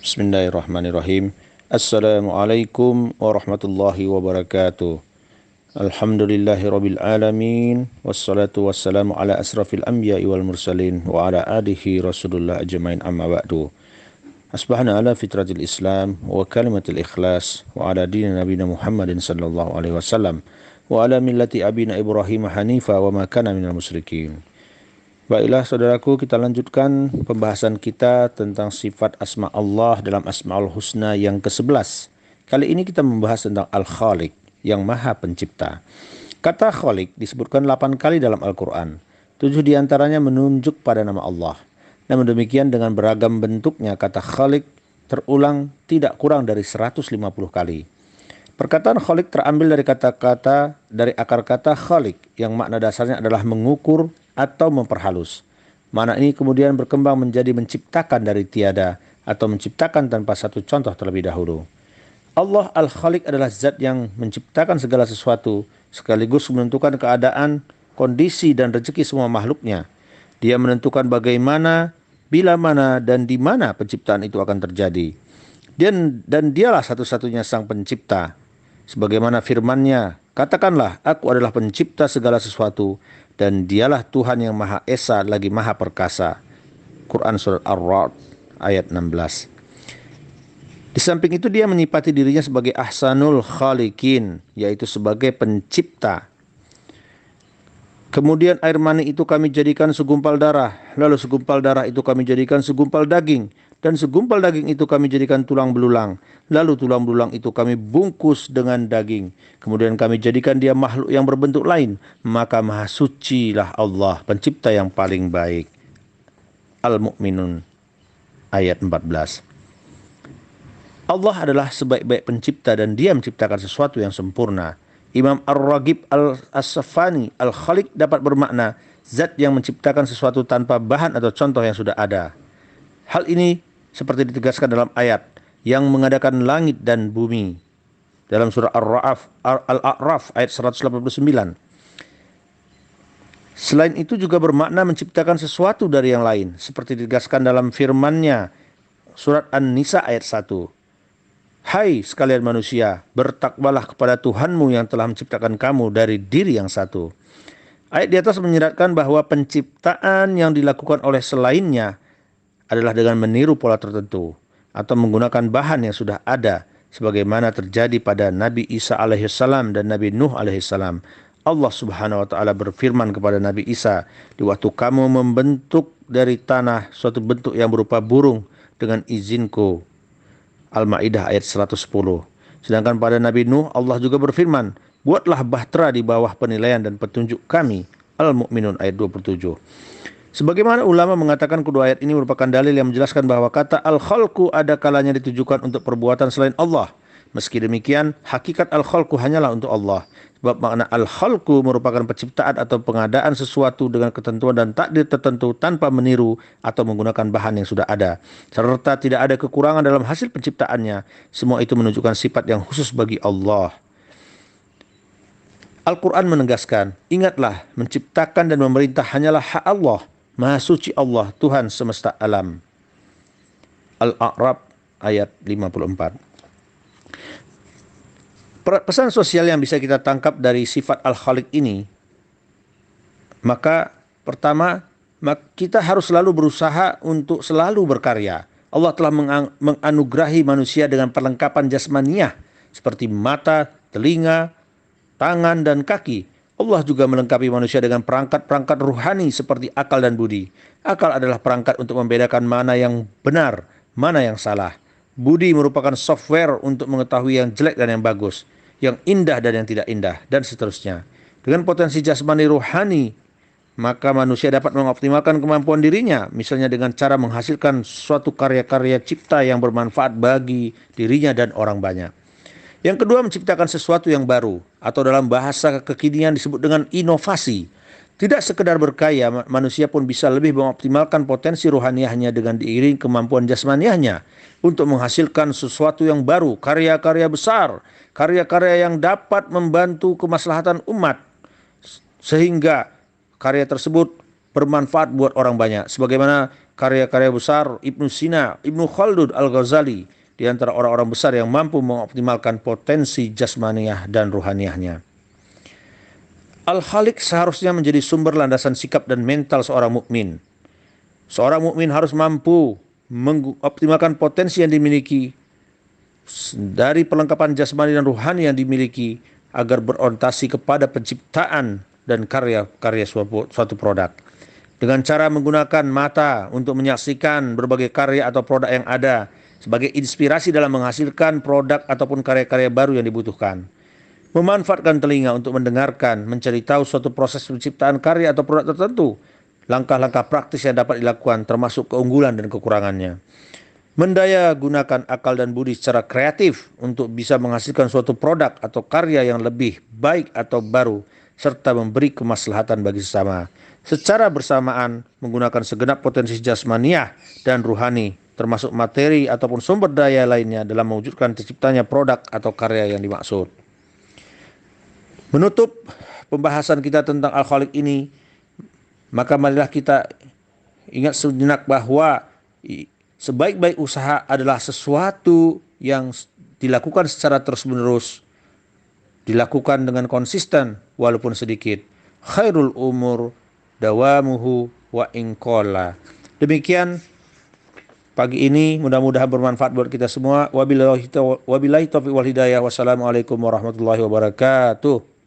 Bismillahirrahmanirrahim. Assalamualaikum warahmatullahi wabarakatuh. Alhamdulillahirabbil alamin wassalatu wassalamu ala asrafil anbiya'i wal mursalin wa ala alihi rasulullah ajmain amma ba'du. Asbahna ala fitratil Islam wa kalimatil ikhlas wa ala dini nabiyina Muhammadin sallallahu alaihi wasallam wa ala millati abina Ibrahim hanifa wa ma kana minal musyrikin. Baiklah saudaraku, kita lanjutkan pembahasan kita tentang sifat asma Allah dalam Asmaul Husna yang ke-11. Kali ini kita membahas tentang Al-Khaliq, yang maha pencipta. Kata Khaliq disebutkan 8 kali dalam Al-Quran. 7 diantaranya menunjuk pada nama Allah. Namun demikian dengan beragam bentuknya kata Khaliq terulang tidak kurang dari 150 kali. Perkataan Khaliq terambil dari akar kata Khaliq yang makna dasarnya adalah mengukur atau memperhalus. Makna ini kemudian berkembang menjadi menciptakan dari tiada atau menciptakan tanpa satu contoh terlebih dahulu. Allah Al-Khaliq adalah zat yang menciptakan segala sesuatu sekaligus menentukan keadaan, kondisi dan rezeki semua makhluknya. Dia menentukan bagaimana, bila mana dan di mana penciptaan itu akan terjadi. Dan dialah satu-satunya sang pencipta. Sebagaimana firman-Nya, katakanlah aku adalah pencipta segala sesuatu dan dialah Tuhan yang Maha Esa lagi Maha Perkasa. Quran Surat Ar-Ra'd ayat 16. Di samping itu dia menyifati dirinya sebagai Ahsanul Khaliqin, yaitu sebagai pencipta. Kemudian air mani itu kami jadikan segumpal darah, lalu segumpal darah itu kami jadikan segumpal daging, dan segumpal daging itu kami jadikan tulang belulang, lalu tulang belulang itu kami bungkus dengan daging. Kemudian kami jadikan dia makhluk yang berbentuk lain, maka maha sucilah Allah, pencipta yang paling baik. Al-Mu'minun ayat 14. Allah adalah sebaik-baik pencipta dan dia menciptakan sesuatu yang sempurna. Imam Ar-Raghib Al-Asfani, Al-Khaliq dapat bermakna zat yang menciptakan sesuatu tanpa bahan atau contoh yang sudah ada. Hal ini seperti ditegaskan dalam ayat yang mengadakan langit dan bumi dalam surah Al-A'raf ayat 189. Selain itu juga bermakna menciptakan sesuatu dari yang lain seperti ditegaskan dalam firman-Nya surat An-Nisa ayat 1. Hai sekalian manusia, bertakwalah kepada Tuhanmu yang telah menciptakan kamu dari diri yang satu. Ayat di atas menyiratkan bahwa penciptaan yang dilakukan oleh selainnya adalah dengan meniru pola tertentu atau menggunakan bahan yang sudah ada sebagaimana terjadi pada Nabi Isa alaihissalam dan Nabi Nuh alaihissalam. Allah subhanahu wa ta'ala berfirman kepada Nabi Isa, di waktu kamu membentuk dari tanah suatu bentuk yang berupa burung dengan izinku. Al-Ma'idah ayat 110. Sedangkan pada Nabi Nuh Allah juga berfirman, buatlah bahtera di bawah penilaian dan petunjuk kami. Al-Mu'minun ayat 27. Sebagaimana ulama mengatakan kedua ayat ini merupakan dalil yang menjelaskan bahwa kata al-khalqu ada kalanya ditujukan untuk perbuatan selain Allah. Meski demikian, hakikat al-khalqu hanyalah untuk Allah. Sebab makna al-khalqu merupakan penciptaan atau pengadaan sesuatu dengan ketentuan dan takdir tertentu tanpa meniru atau menggunakan bahan yang sudah ada. Serta tidak ada kekurangan dalam hasil penciptaannya. Semua itu menunjukkan sifat yang khusus bagi Allah. Al-Quran menegaskan, ingatlah menciptakan dan memerintah hanyalah hak Allah. Maha suci Allah, Tuhan semesta alam. Al-A'raf ayat 54. Pesan sosial yang bisa kita tangkap dari sifat Al-Khaliq ini, maka pertama, kita harus selalu berusaha untuk selalu berkarya. Allah telah menganugerahi manusia dengan perlengkapan jasmaniah seperti mata, telinga, tangan, dan kaki. Allah juga melengkapi manusia dengan perangkat-perangkat ruhani seperti akal dan budi. Akal adalah perangkat untuk membedakan mana yang benar, mana yang salah. Budi merupakan software untuk mengetahui yang jelek dan yang bagus, yang indah dan yang tidak indah, dan seterusnya. Dengan potensi jasmani ruhani, maka manusia dapat mengoptimalkan kemampuan dirinya, misalnya dengan cara menghasilkan suatu karya-karya cipta yang bermanfaat bagi dirinya dan orang banyak. Yang kedua, menciptakan sesuatu yang baru, atau dalam bahasa kekinian disebut dengan inovasi. Tidak sekedar berkaya, manusia pun bisa lebih mengoptimalkan potensi rohaniahnya dengan diiring kemampuan jasmaniahnya untuk menghasilkan sesuatu yang baru, karya-karya besar, karya-karya yang dapat membantu kemaslahatan umat, sehingga karya tersebut bermanfaat buat orang banyak. Sebagaimana karya-karya besar Ibnu Sina, Ibnu Khaldun Al-Ghazali, di antara orang-orang besar yang mampu mengoptimalkan potensi jasmaniah dan ruhaniahnya. Al-Khaliq seharusnya menjadi sumber landasan sikap dan mental seorang mukmin. Seorang mukmin harus mampu mengoptimalkan potensi yang dimiliki dari perlengkapan jasmani dan ruhani yang dimiliki agar berorientasi kepada penciptaan dan karya-karya suatu produk. Dengan cara menggunakan mata untuk menyaksikan berbagai karya atau produk yang ada sebagai inspirasi dalam menghasilkan produk ataupun karya-karya baru yang dibutuhkan. Memanfaatkan telinga untuk mendengarkan, mencari tahu suatu proses penciptaan karya atau produk tertentu. Langkah-langkah praktis yang dapat dilakukan termasuk keunggulan dan kekurangannya. Mendaya gunakan akal dan budi secara kreatif untuk bisa menghasilkan suatu produk atau karya yang lebih baik atau baru, serta memberi kemaslahatan bagi sesama. Secara bersamaan menggunakan segenap potensi jasmaniah dan ruhani, termasuk materi ataupun sumber daya lainnya dalam mewujudkan terciptanya produk atau karya yang dimaksud. Menutup pembahasan kita tentang Al-Khaliq ini, maka marilah kita ingat sejenak bahwa sebaik-baik usaha adalah sesuatu yang dilakukan secara terus-menerus, dilakukan dengan konsisten walaupun sedikit. Khairul umur dawamuhu wa inqala. Demikian pagi ini, mudah-mudahan bermanfaat buat kita semua. Wabillahi taufiq wal hidayah. Wassalamualaikum warahmatullahi wabarakatuh.